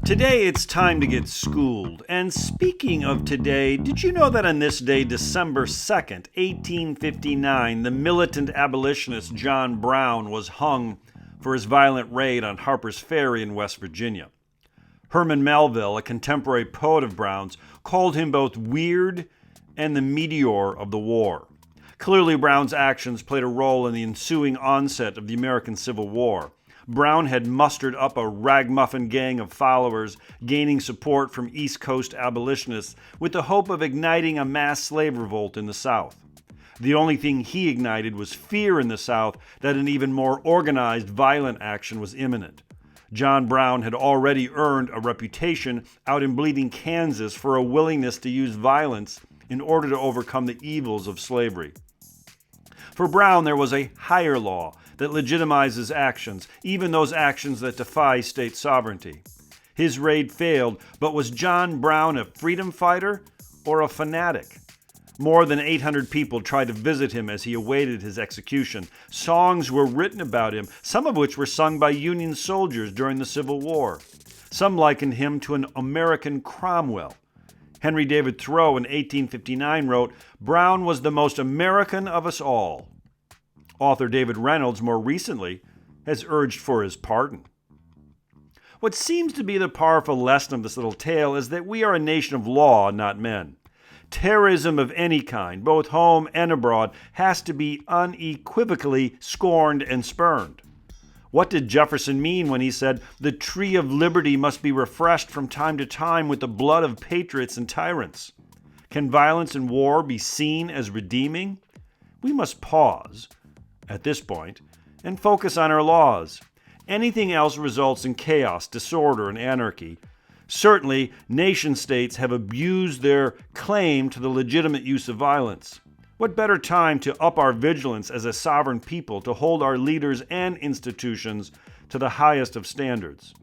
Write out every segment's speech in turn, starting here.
Today it's time to get schooled. And speaking of today, did you know that on this day, December 2nd, 1859, the militant abolitionist John Brown was hung for his violent raid on Harper's Ferry in West Virginia? Herman Melville, a contemporary poet of Brown's, called him both weird and the meteor of the war. Clearly, Brown's actions played a role in the ensuing onset of the American Civil War. Brown had mustered up a ragamuffin gang of followers, gaining support from East Coast abolitionists with the hope of igniting a mass slave revolt in the South. The only thing he ignited was fear in the South that an even more organized, violent action was imminent. John Brown had already earned a reputation out in bleeding Kansas for a willingness to use violence in order to overcome the evils of slavery. For Brown, there was a higher law that legitimizes actions, even those actions that defy state sovereignty. His raid failed, but was John Brown a freedom fighter or a fanatic? More than 800 people tried to visit him as he awaited his execution. Songs were written about him, some of which were sung by Union soldiers during the Civil War. Some likened him to an American Cromwell. Henry David Thoreau in 1859 wrote, "Brown was the most American of us all." Author David Reynolds, more recently, has urged for his pardon. What seems to be the powerful lesson of this little tale is that we are a nation of law, not men. Terrorism of any kind, both home and abroad, has to be unequivocally scorned and spurned. What did Jefferson mean when he said, "The tree of liberty must be refreshed from time to time with the blood of patriots and tyrants"? Can violence and war be seen as redeeming? We must pause at this point and focus on our laws. Anything else results in chaos, disorder, and anarchy. Certainly, nation-states have abused their claim to the legitimate use of violence. What better time to up our vigilance as a sovereign people to hold our leaders and institutions to the highest of standards?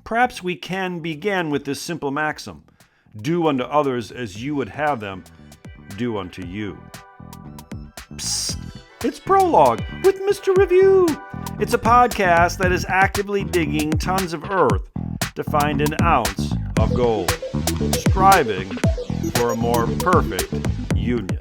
Perhaps we can begin with this simple maxim: do unto others as you would have them do unto you. Psst, it's Prologue with Mr. Review. It's a podcast that is actively digging tons of earth to find an ounce of gold, striving for a more perfect union.